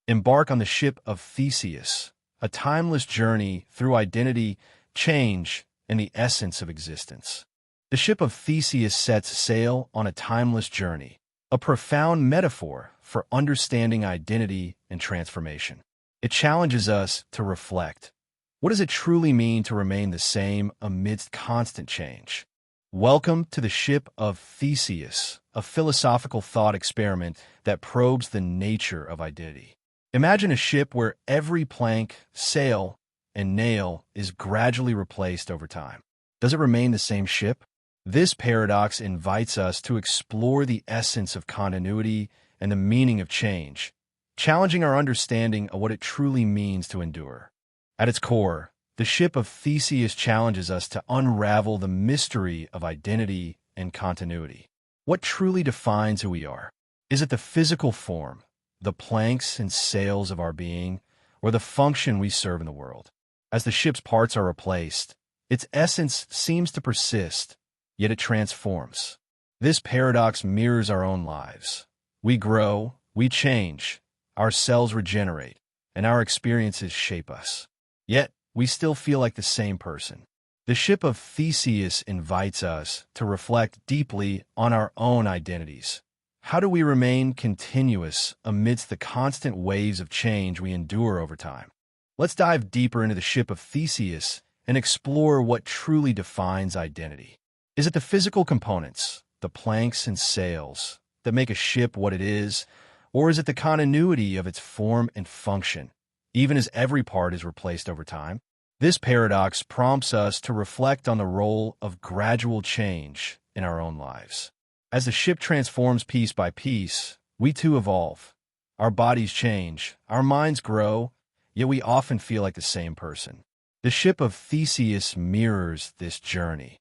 Embark on the ship of Theseus, a timeless journey through identity, change, and the essence of existence. The ship of Theseus sets sail on a timeless journey, a profound metaphor for understanding identity and transformation. It challenges us to reflect. What does it truly mean to remain the same amidst constant change? Welcome to the ship of Theseus, a philosophical thought experiment that probes the nature of identity. Imagine a ship where every plank, sail, and nail is gradually replaced over time. Does it remain the same ship? This paradox invites us to explore the essence of continuity and the meaning of change, challenging our understanding of what it truly means to endure. At its core, the ship of Theseus challenges us to unravel the mystery of identity and continuity. What truly defines who we are? Is it the physical form, the planks and sails of our being, or the function we serve in the world? As the ship's parts are replaced, its essence seems to persist, yet it transforms. This paradox mirrors our own lives. We grow, we change, our cells regenerate, and our experiences shape us. Yet, we still feel like the same person. The ship of Theseus invites us to reflect deeply on our own identities. How do we remain continuous amidst the constant waves of change we endure over time? Let's dive deeper into the ship of Theseus and explore what truly defines identity. Is it the physical components, the planks and sails, that make a ship what it is, or is it the continuity of its form and function, even as every part is replaced over time? This paradox prompts us to reflect on the role of gradual change in our own lives. As the ship transforms piece by piece, we too evolve. Our bodies change, our minds grow, yet we often feel like the same person. The ship of Theseus mirrors this journey,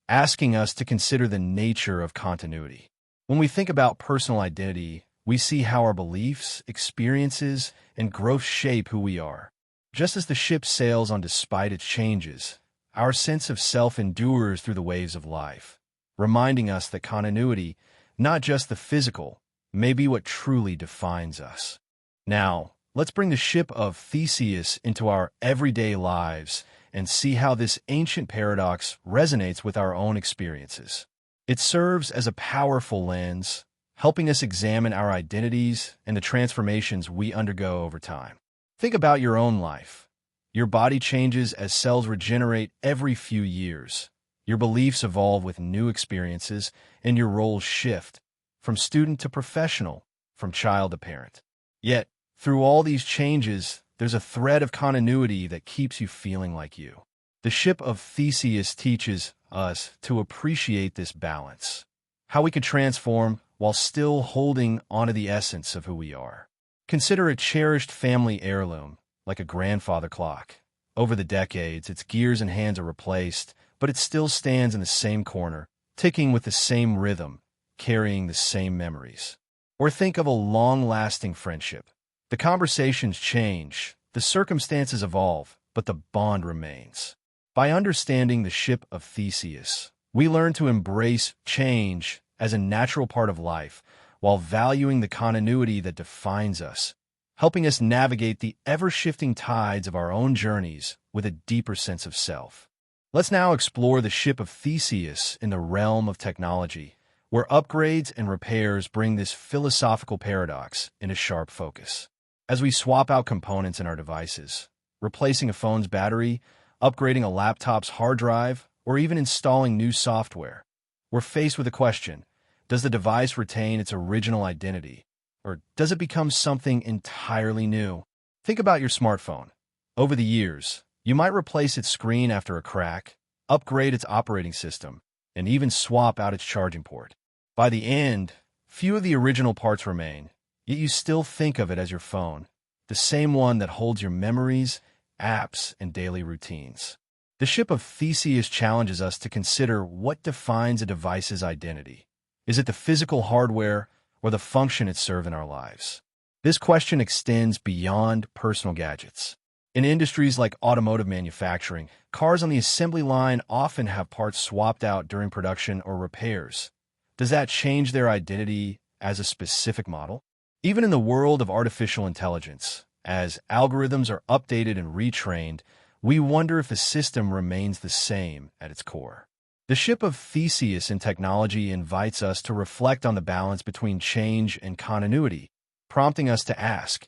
asking us to consider the nature of continuity. When we think about personal identity, we see how our beliefs, experiences, and growth shape who we are. Just as the ship sails on despite its changes, our sense of self endures through the waves of life, reminding us that continuity, not just the physical, may be what truly defines us. Now, let's bring the ship of Theseus into our everyday lives and see how this ancient paradox resonates with our own experiences. It serves as a powerful lens, helping us examine our identities and the transformations we undergo over time. Think about your own life. Your body changes as cells regenerate every few years. Your beliefs evolve with new experiences, and your roles shift, from student to professional, from child to parent. Yet, through all these changes, there's a thread of continuity that keeps you feeling like you. The ship of Theseus teaches us to appreciate this balance, how we can transform while still holding onto the essence of who we are. Consider a cherished family heirloom, like a grandfather clock. Over the decades, its gears and hands are replaced, but it still stands in the same corner, ticking with the same rhythm, carrying the same memories. Or think of a long-lasting friendship. The conversations change, the circumstances evolve, but the bond remains. By understanding the ship of Theseus, we learn to embrace change as a natural part of life while valuing the continuity that defines us, helping us navigate the ever-shifting tides of our own journeys with a deeper sense of self. Let's now explore the ship of Theseus in the realm of technology, where upgrades and repairs bring this philosophical paradox into sharp focus. As we swap out components in our devices, replacing a phone's battery, upgrading a laptop's hard drive, or even installing new software, we're faced with a question: does the device retain its original identity, or does it become something entirely new? Think about your smartphone. Over the years, you might replace its screen after a crack, upgrade its operating system, and even swap out its charging port. By the end, few of the original parts remain, yet you still think of it as your phone, the same one that holds your memories, apps, and daily routines. The ship of Theseus challenges us to consider what defines a device's identity. Is it the physical hardware or the function it serves in our lives? This question extends beyond personal gadgets. In industries like automotive manufacturing, cars on the assembly line often have parts swapped out during production or repairs. Does that change their identity as a specific model? Even in the world of artificial intelligence, as algorithms are updated and retrained, we wonder if the system remains the same at its core. The ship of Theseus in technology invites us to reflect on the balance between change and continuity, prompting us to ask,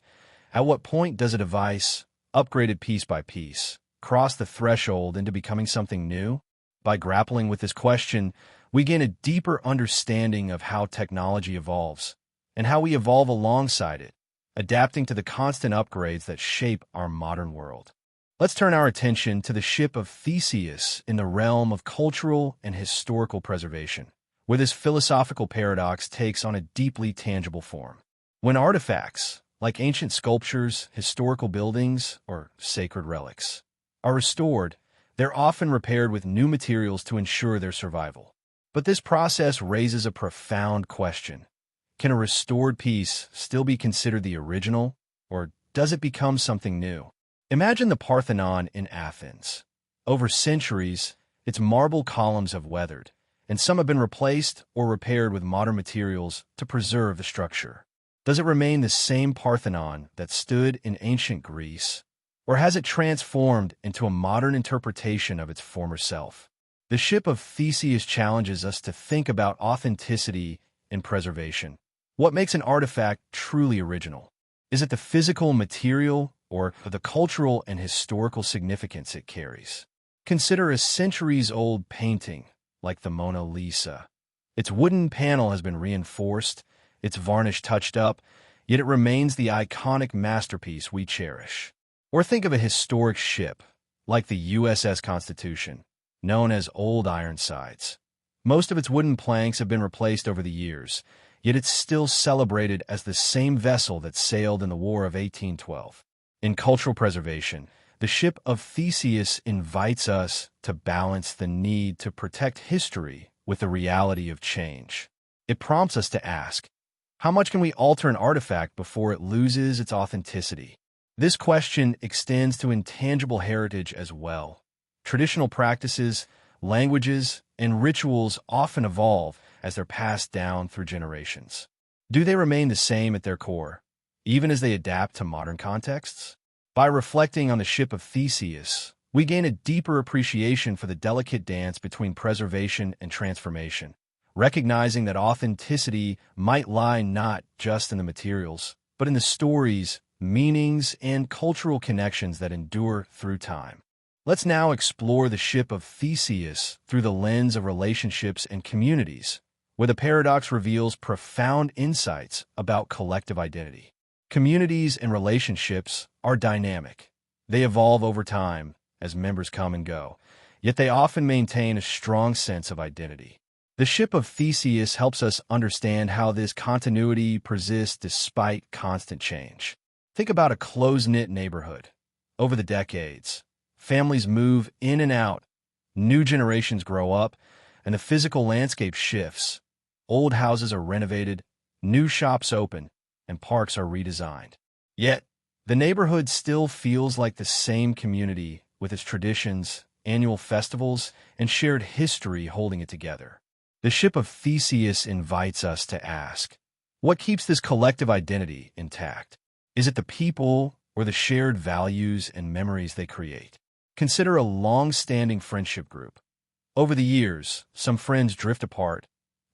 at what point does a device, upgraded piece by piece, cross the threshold into becoming something new? By grappling with this question, we gain a deeper understanding of how technology evolves and how we evolve alongside it, adapting to the constant upgrades that shape our modern world. Let's turn our attention to the ship of Theseus in the realm of cultural and historical preservation, where this philosophical paradox takes on a deeply tangible form. When artifacts, like ancient sculptures, historical buildings, or sacred relics, are restored, they're often repaired with new materials to ensure their survival. But this process raises a profound question. Can a restored piece still be considered the original, or does it become something new? Imagine the Parthenon in Athens. Over centuries, its marble columns have weathered, and some have been replaced or repaired with modern materials to preserve the structure. Does it remain the same Parthenon that stood in ancient Greece, or has it transformed into a modern interpretation of its former self? The ship of Theseus challenges us to think about authenticity in preservation. What makes an artifact truly original? Is it the physical material or the cultural and historical significance it carries? Consider a centuries-old painting like the Mona Lisa. Its wooden panel has been reinforced, its varnish touched up, yet it remains the iconic masterpiece we cherish. Or think of a historic ship, like the USS Constitution, known as Old Ironsides. Most of its wooden planks have been replaced over the years, yet it's still celebrated as the same vessel that sailed in the War of 1812. In cultural preservation, the ship of Theseus invites us to balance the need to protect history with the reality of change. It prompts us to ask, how much can we alter an artifact before it loses its authenticity? This question extends to intangible heritage as well. Traditional practices, languages, and rituals often evolve as they're passed down through generations. Do they remain the same at their core, even as they adapt to modern contexts? By reflecting on the ship of Theseus, we gain a deeper appreciation for the delicate dance between preservation and transformation, recognizing that authenticity might lie not just in the materials, but in the stories, meanings, and cultural connections that endure through time. Let's now explore the ship of Theseus through the lens of relationships and communities, where the paradox reveals profound insights about collective identity. Communities and relationships are dynamic. They evolve over time as members come and go, yet they often maintain a strong sense of identity. The ship of Theseus helps us understand how this continuity persists despite constant change. Think about a close-knit neighborhood. Over the decades, families move in and out, new generations grow up, and the physical landscape shifts. Old houses are renovated, new shops open, and parks are redesigned. Yet, the neighborhood still feels like the same community with its traditions, annual festivals, and shared history holding it together. The ship of Theseus invites us to ask, what keeps this collective identity intact? Is it the people or the shared values and memories they create? Consider a long-standing friendship group. Over the years, some friends drift apart,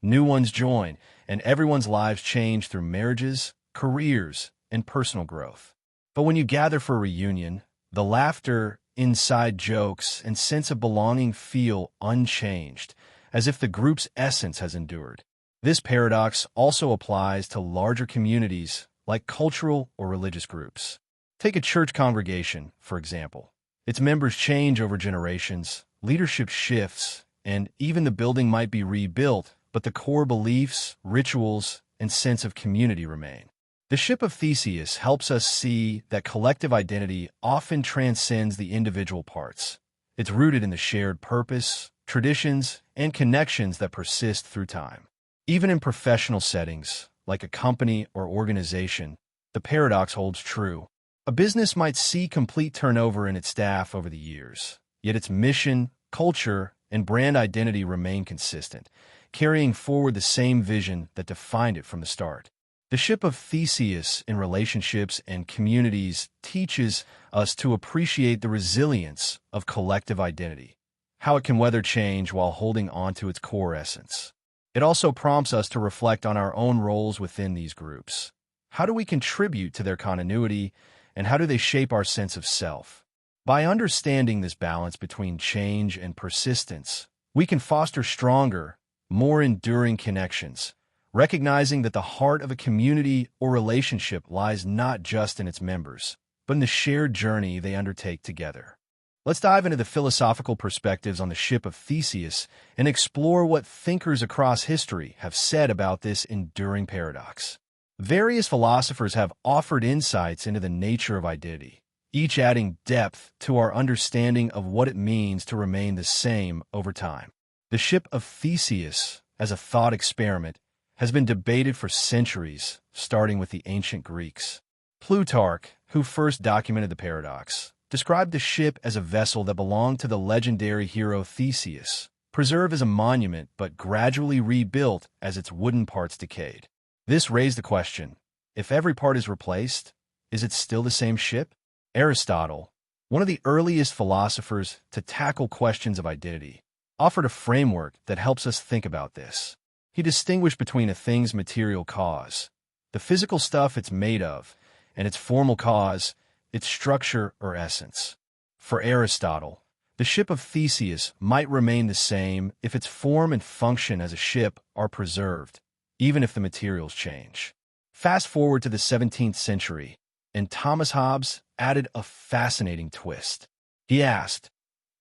new ones join, and everyone's lives change through marriages, careers, and personal growth. But when you gather for a reunion, the laughter, inside jokes, and sense of belonging feel unchanged, as if the group's essence has endured. This paradox also applies to larger communities like cultural or religious groups. Take a church congregation, for example. Its members change over generations, leadership shifts, and even the building might be rebuilt, but the core beliefs, rituals, and sense of community remain. The ship of Theseus helps us see that collective identity often transcends the individual parts. It's rooted in the shared purpose, traditions, and connections that persist through time. Even in professional settings, like a company or organization, the paradox holds true. A business might see complete turnover in its staff over the years, yet its mission, culture, and brand identity remain consistent, carrying forward the same vision that defined it from the start. The ship of Theseus in relationships and communities teaches us to appreciate the resilience of collective identity, how it can weather change while holding on to its core essence. It also prompts us to reflect on our own roles within these groups. How do we contribute to their continuity, and how do they shape our sense of self? By understanding this balance between change and persistence, we can foster stronger, more enduring connections, recognizing that the heart of a community or relationship lies not just in its members, but in the shared journey they undertake together. Let's dive into the philosophical perspectives on the ship of Theseus and explore what thinkers across history have said about this enduring paradox. Various philosophers have offered insights into the nature of identity, each adding depth to our understanding of what it means to remain the same over time. The ship of Theseus, as a thought experiment, has been debated for centuries, starting with the ancient Greeks. Plutarch, who first documented the paradox, described the ship as a vessel that belonged to the legendary hero Theseus, preserved as a monument but gradually rebuilt as its wooden parts decayed. This raised the question, if every part is replaced, is it still the same ship? Aristotle, one of the earliest philosophers to tackle questions of identity, offered a framework that helps us think about this. He distinguished between a thing's material cause, the physical stuff it's made of, and its formal cause, its structure or essence. For Aristotle, the ship of Theseus might remain the same if its form and function as a ship are preserved, even if the materials change. Fast forward to the 17th century, and Thomas Hobbes added a fascinating twist. He asked,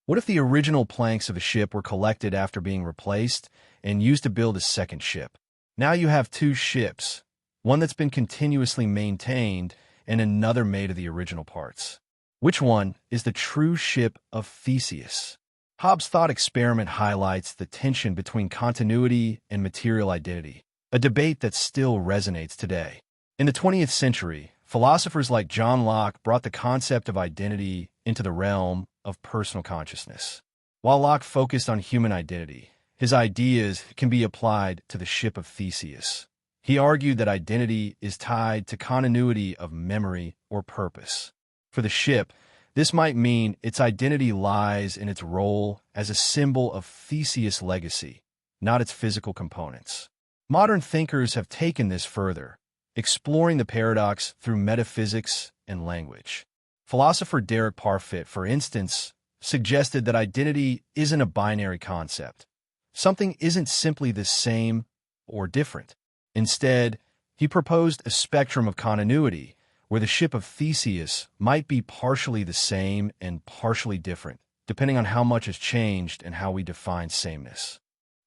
what if the original planks of a ship were collected after being replaced and used to build a second ship? Now you have two ships, one that's been continuously maintained and another made of the original parts. Which one is the true ship of Theseus? Hobbes' thought experiment highlights the tension between continuity and material identity, a debate that still resonates today. In the 20th century, philosophers like John Locke brought the concept of identity into the realm of personal consciousness. While Locke focused on human identity, his ideas can be applied to the ship of Theseus. He argued that identity is tied to continuity of memory or purpose. For the ship, this might mean its identity lies in its role as a symbol of Theseus' legacy, not its physical components. Modern thinkers have taken this further, exploring the paradox through metaphysics and language. Philosopher Derek Parfit, for instance, suggested that identity isn't a binary concept. Something isn't simply the same or different. Instead, he proposed a spectrum of continuity, where the ship of Theseus might be partially the same and partially different, depending on how much has changed and how we define sameness.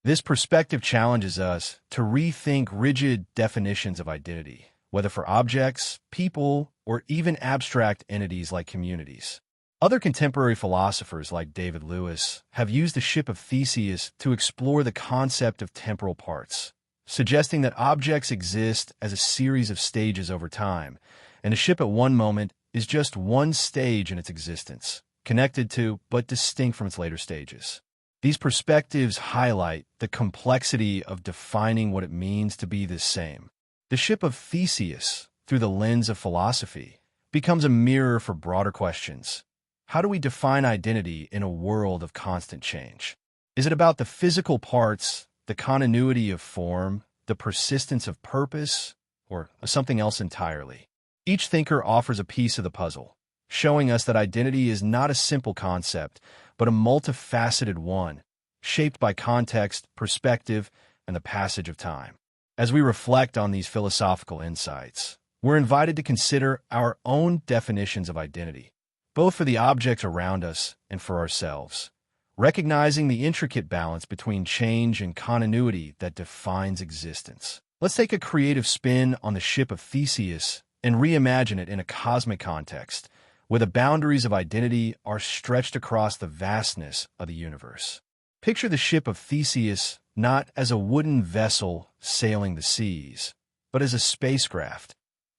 This perspective challenges us to rethink rigid definitions of identity, whether for objects, people, or even abstract entities like communities. Other contemporary philosophers like David Lewis have used the ship of Theseus to explore the concept of temporal parts, suggesting that objects exist as a series of stages over time, and a ship at one moment is just one stage in its existence, connected to but distinct from its later stages. These perspectives highlight the complexity of defining what it means to be the same. The ship of Theseus, through the lens of philosophy, becomes a mirror for broader questions. How do we define identity in a world of constant change? Is it about the physical parts, the continuity of form, the persistence of purpose, or something else entirely? Each thinker offers a piece of the puzzle, showing us that identity is not a simple concept, but a multifaceted one, shaped by context, perspective, and the passage of time. As we reflect on these philosophical insights, we're invited to consider our own definitions of identity, both for the objects around us and for ourselves, recognizing the intricate balance between change and continuity that defines existence. Let's take a creative spin on the ship of Theseus and reimagine it in a cosmic context, where the boundaries of identity are stretched across the vastness of the universe. Picture the ship of Theseus not as a wooden vessel sailing the seas, but as a spacecraft,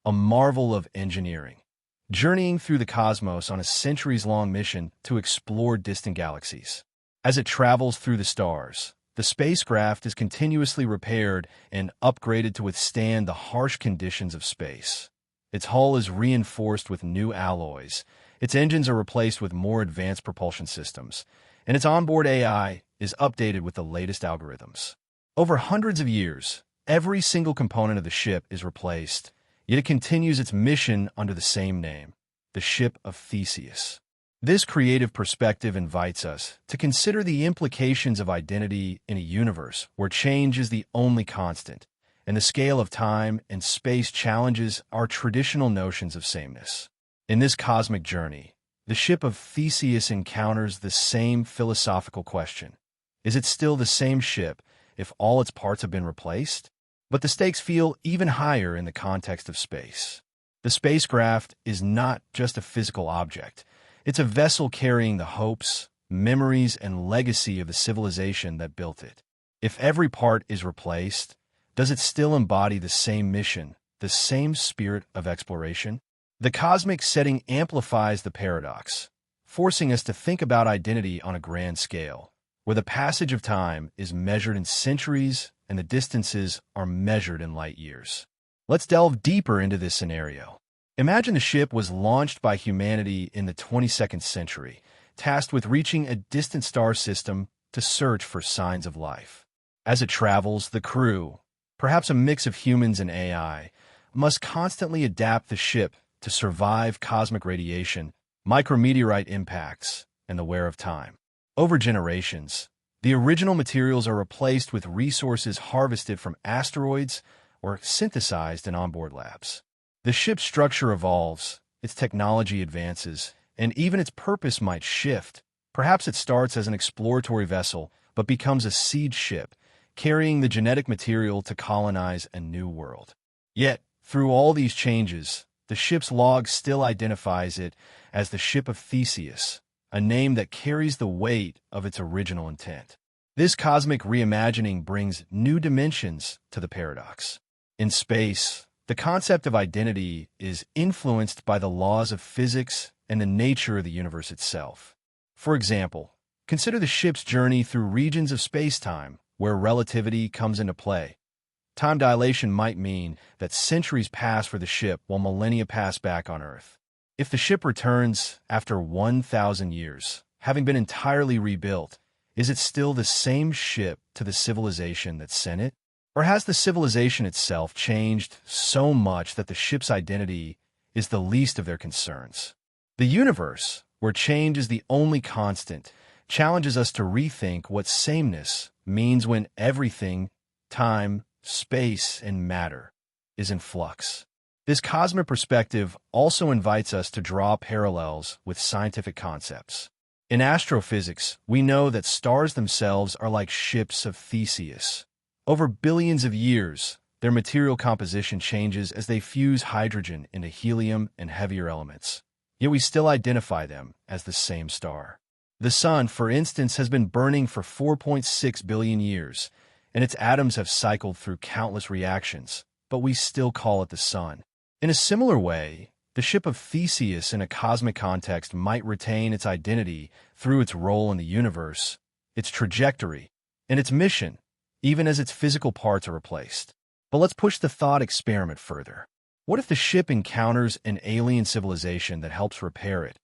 a marvel of engineering, journeying through the cosmos on a centuries-long mission to explore distant galaxies. As it travels through the stars, The spacecraft is continuously repaired and upgraded to withstand the harsh conditions of space. Its hull is reinforced with new alloys, its engines are replaced with more advanced propulsion systems, and its onboard AI is updated with the latest algorithms. Over hundreds of years, every single component of the ship is replaced, yet it continues its mission under the same name, the ship of Theseus. This creative perspective invites us to consider the implications of identity in a universe where change is the only constant, and the scale of time and space challenges our traditional notions of sameness. In this cosmic journey, the ship of Theseus encounters the same philosophical question. Is it still the same ship if all its parts have been replaced? But the stakes feel even higher in the context of space. The spacecraft is not just a physical object. It's a vessel carrying the hopes, memories, and legacy of the civilization that built it. If every part is replaced, does it still embody the same mission, the same spirit of exploration? The cosmic setting amplifies the paradox, forcing us to think about identity on a grand scale, where the passage of time is measured in centuries and the distances are measured in light years. Let's delve deeper into this scenario. Imagine the ship was launched by humanity in the 22nd century, tasked with reaching a distant star system to search for signs of life. As it travels, the crew, perhaps a mix of humans and AI, must constantly adapt the ship to survive cosmic radiation, micrometeorite impacts, and the wear of time. Over generations, the original materials are replaced with resources harvested from asteroids or synthesized in onboard labs. The ship's structure evolves, its technology advances, and even its purpose might shift. Perhaps it starts as an exploratory vessel, but becomes a seed ship, carrying the genetic material to colonize a new world. Yet, through all these changes, the ship's log still identifies it as the ship of Theseus, a name that carries the weight of its original intent. This cosmic reimagining brings new dimensions to the paradox. In space, the concept of identity is influenced by the laws of physics and the nature of the universe itself. For example, consider the ship's journey through regions of space-time where relativity comes into play. Time dilation might mean that centuries pass for the ship while millennia pass back on Earth. If the ship returns after 1,000 years, having been entirely rebuilt, is it still the same ship to the civilization that sent it? Or has the civilization itself changed so much that the ship's identity is the least of their concerns? The universe, where change is the only constant, challenges us to rethink what sameness means when everything, time, space, and matter, is in flux. This cosmic perspective also invites us to draw parallels with scientific concepts. In astrophysics, we know that stars themselves are like ships of Theseus. Over billions of years, their material composition changes as they fuse hydrogen into helium and heavier elements. Yet we still identify them as the same star. The Sun, for instance, has been burning for 4.6 billion years, and its atoms have cycled through countless reactions, but we still call it the Sun. In a similar way, the ship of Theseus in a cosmic context might retain its identity through its role in the universe, its trajectory, and its mission, even as its physical parts are replaced. But let's push the thought experiment further. What if the ship encounters an alien civilization that helps repair it,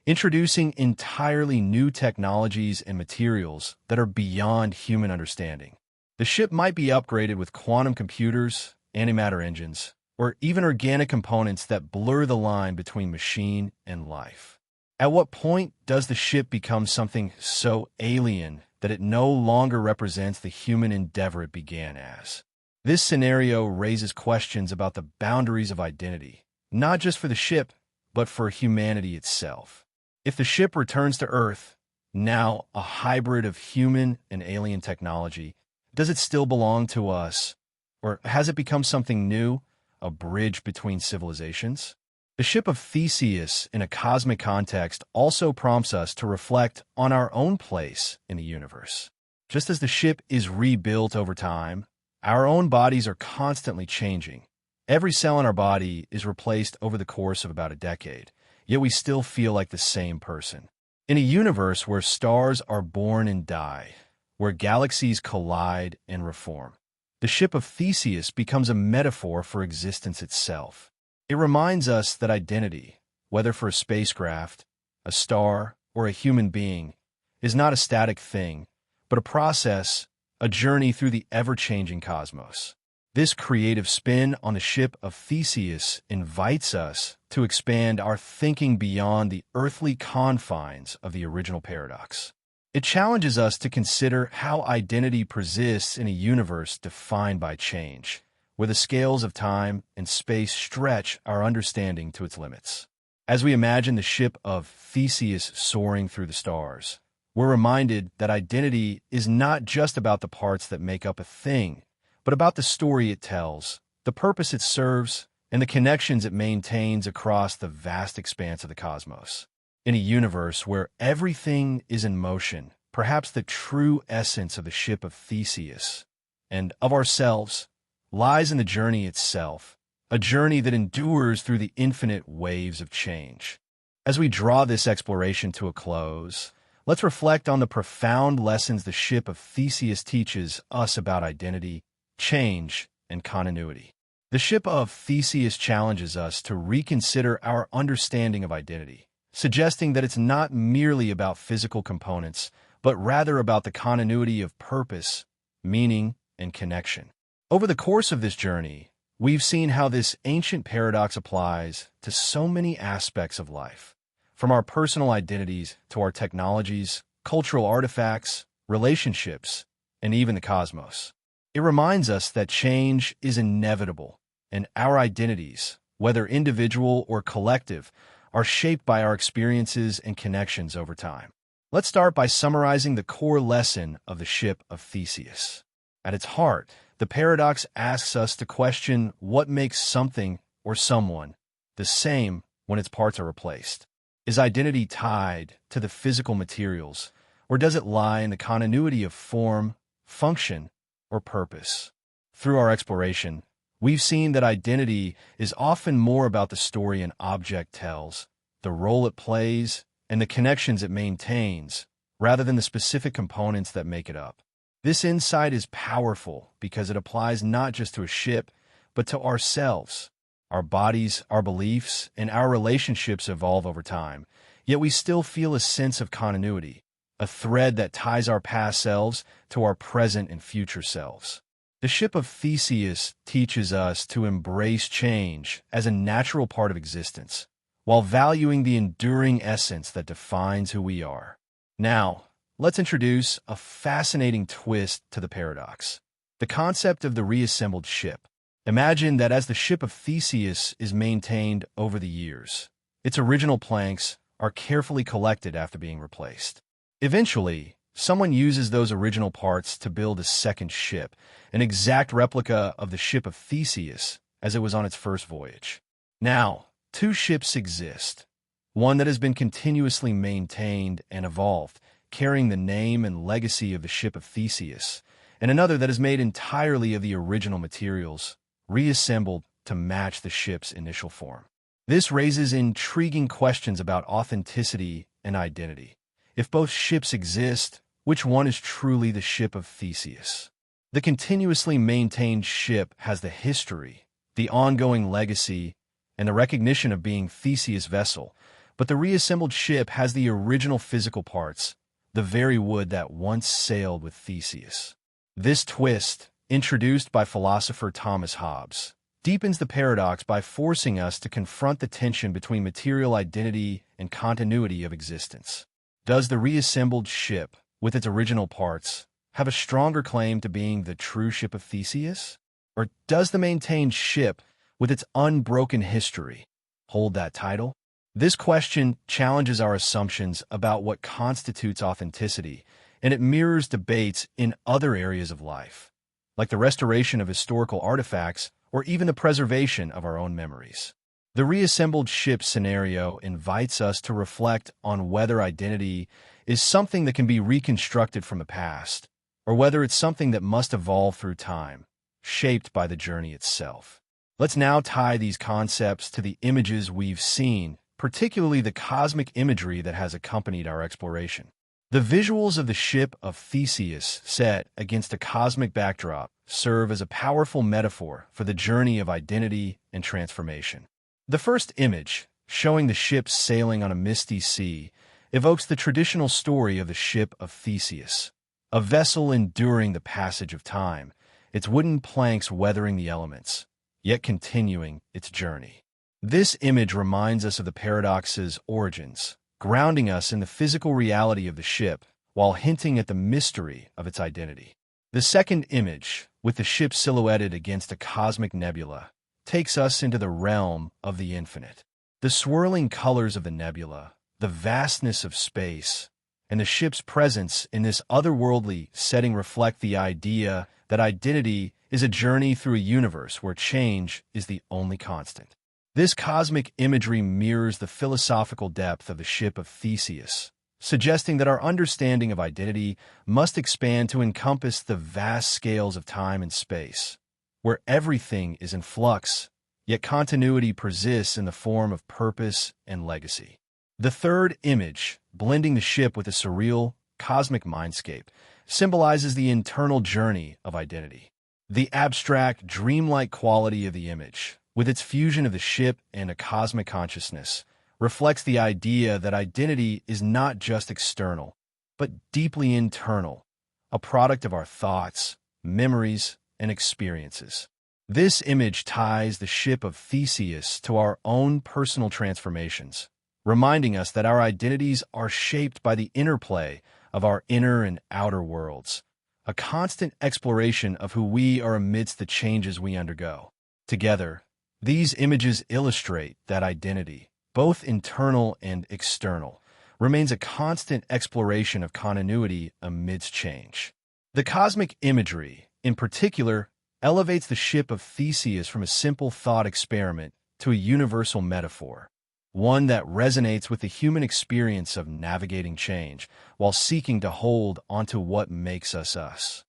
introducing entirely new technologies and materials that are beyond human understanding? The ship might be upgraded with quantum computers, antimatter engines, or even organic components that blur the line between machine and life. At what point does the ship become something so alien that it no longer represents the human endeavor it began as? This scenario raises questions about the boundaries of identity, not just for the ship, but for humanity itself. If the ship returns to Earth, now a hybrid of human and alien technology, does it still belong to us? Or has it become something new, a bridge between civilizations? The ship of Theseus in a cosmic context also prompts us to reflect on our own place in the universe. Just as the ship is rebuilt over time, our own bodies are constantly changing. Every cell in our body is replaced over the course of about a decade, yet we still feel like the same person. In a universe where stars are born and die, where galaxies collide and reform. The ship of Theseus becomes a metaphor for existence itself. It reminds us that identity, whether for a spacecraft, a star, or a human being, is not a static thing, but a process, a journey through the ever-changing cosmos. This creative spin on the ship of Theseus invites us to expand our thinking beyond the earthly confines of the original paradox. It challenges us to consider how identity persists in a universe defined by change, where the scales of time and space stretch our understanding to its limits. As we imagine the ship of Theseus soaring through the stars, we're reminded that identity is not just about the parts that make up a thing, but about the story it tells, the purpose it serves, and the connections it maintains across the vast expanse of the cosmos. In a universe where everything is in motion, perhaps the true essence of the ship of Theseus and of ourselves lies in the journey itself, a journey that endures through the infinite waves of change. As we draw this exploration to a close, let's reflect on the profound lessons the ship of Theseus teaches us about identity, change, and continuity. The ship of Theseus challenges us to reconsider our understanding of identity, suggesting that it's not merely about physical components, but rather about the continuity of purpose, meaning, and connection. Over the course of this journey, we've seen how this ancient paradox applies to so many aspects of life, from our personal identities to our technologies, cultural artifacts, relationships, and even the cosmos. It reminds us that change is inevitable, and our identities, whether individual or collective, are shaped by our experiences and connections over time. Let's start by summarizing the core lesson of the ship of Theseus. At its heart, the paradox asks us to question what makes something or someone the same when its parts are replaced. Is identity tied to the physical materials, or does it lie in the continuity of form, function, or purpose? Through our exploration, we've seen that identity is often more about the story an object tells, the role it plays, and the connections it maintains, rather than the specific components that make it up. This insight is powerful because it applies not just to a ship, but to ourselves. Our bodies, our beliefs, and our relationships evolve over time, yet we still feel a sense of continuity, a thread that ties our past selves to our present and future selves. The ship of Theseus teaches us to embrace change as a natural part of existence, while valuing the enduring essence that defines who we are. Now, let's introduce a fascinating twist to the paradox: the concept of the reassembled ship. Imagine that as the ship of Theseus is maintained over the years, its original planks are carefully collected after being replaced. Eventually, someone uses those original parts to build a second ship, an exact replica of the ship of Theseus as it was on its first voyage. Now, two ships exist, one that has been continuously maintained and evolved, carrying the name and legacy of the ship of Theseus, and another that is made entirely of the original materials, reassembled to match the ship's initial form. This raises intriguing questions about authenticity and identity. If both ships exist, which one is truly the ship of Theseus? The continuously maintained ship has the history, the ongoing legacy, and the recognition of being Theseus' vessel, but the reassembled ship has the original physical parts, the very wood that once sailed with Theseus. This twist, introduced by philosopher Thomas Hobbes, deepens the paradox by forcing us to confront the tension between material identity and continuity of existence. Does the reassembled ship, with its original parts, have a stronger claim to being the true ship of Theseus? Or does the maintained ship, with its unbroken history, hold that title? This question challenges our assumptions about what constitutes authenticity, and it mirrors debates in other areas of life, like the restoration of historical artifacts or even the preservation of our own memories. The reassembled ship scenario invites us to reflect on whether identity is something that can be reconstructed from the past, or whether it's something that must evolve through time, shaped by the journey itself. Let's now tie these concepts to the images we've seen, particularly the cosmic imagery that has accompanied our exploration. The visuals of the ship of Theseus set against a cosmic backdrop serve as a powerful metaphor for the journey of identity and transformation. The first image, showing the ship sailing on a misty sea, evokes the traditional story of the ship of Theseus, a vessel enduring the passage of time, its wooden planks weathering the elements, yet continuing its journey. This image reminds us of the paradox's origins, grounding us in the physical reality of the ship while hinting at the mystery of its identity. The second image, with the ship silhouetted against a cosmic nebula, takes us into the realm of the infinite. The swirling colors of the nebula, the vastness of space, and the ship's presence in this otherworldly setting reflect the idea that identity is a journey through a universe where change is the only constant. This cosmic imagery mirrors the philosophical depth of the ship of Theseus, suggesting that our understanding of identity must expand to encompass the vast scales of time and space, where everything is in flux, yet continuity persists in the form of purpose and legacy. The third image, blending the ship with a surreal, cosmic mindscape, symbolizes the internal journey of identity. The abstract, dreamlike quality of the image, with its fusion of the ship and a cosmic consciousness, reflects the idea that identity is not just external, but deeply internal, a product of our thoughts, memories, and experiences. This image ties the ship of Theseus to our own personal transformations, reminding us that our identities are shaped by the interplay of our inner and outer worlds, a constant exploration of who we are amidst the changes we undergo. Together, these images illustrate that identity, both internal and external, remains a constant exploration of continuity amidst change. The cosmic imagery, in particular, elevates the ship of Theseus from a simple thought experiment to a universal metaphor, one that resonates with the human experience of navigating change while seeking to hold onto what makes us us.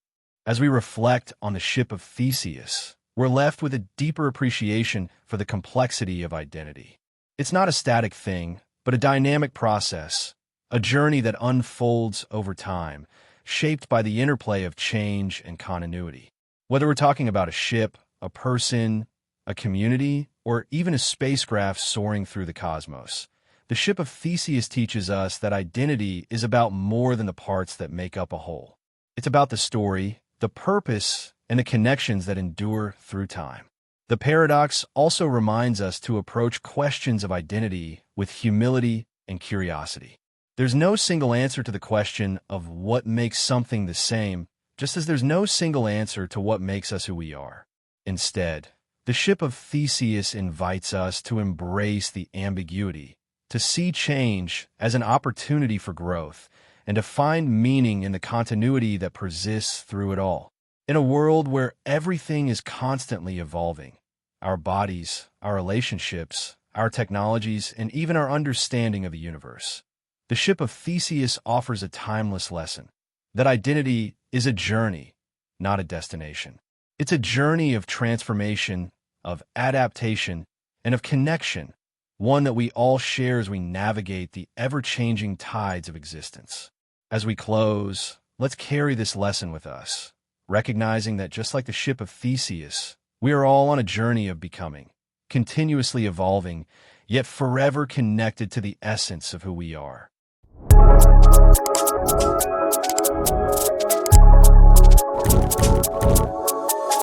As we reflect on the ship of Theseus, we're left with a deeper appreciation for the complexity of identity. It's not a static thing, but a dynamic process, a journey that unfolds over time, shaped by the interplay of change and continuity. Whether we're talking about a ship, a person, a community, or even a spacecraft soaring through the cosmos, the ship of Theseus teaches us that identity is about more than the parts that make up a whole. It's about the story, the purpose, and the connections that endure through time. The paradox also reminds us to approach questions of identity with humility and curiosity. There's no single answer to the question of what makes something the same, just as there's no single answer to what makes us who we are. Instead, the ship of Theseus invites us to embrace the ambiguity, to see change as an opportunity for growth, and to find meaning in the continuity that persists through it all. In a world where everything is constantly evolving, our bodies, our relationships, our technologies, and even our understanding of the universe, the ship of Theseus offers a timeless lesson that identity is a journey, not a destination. It's a journey of transformation, of adaptation, and of connection, one that we all share as we navigate the ever-changing tides of existence. As we close, let's carry this lesson with us, recognizing that just like the ship of Theseus, we are all on a journey of becoming, continuously evolving, yet forever connected to the essence of who we are.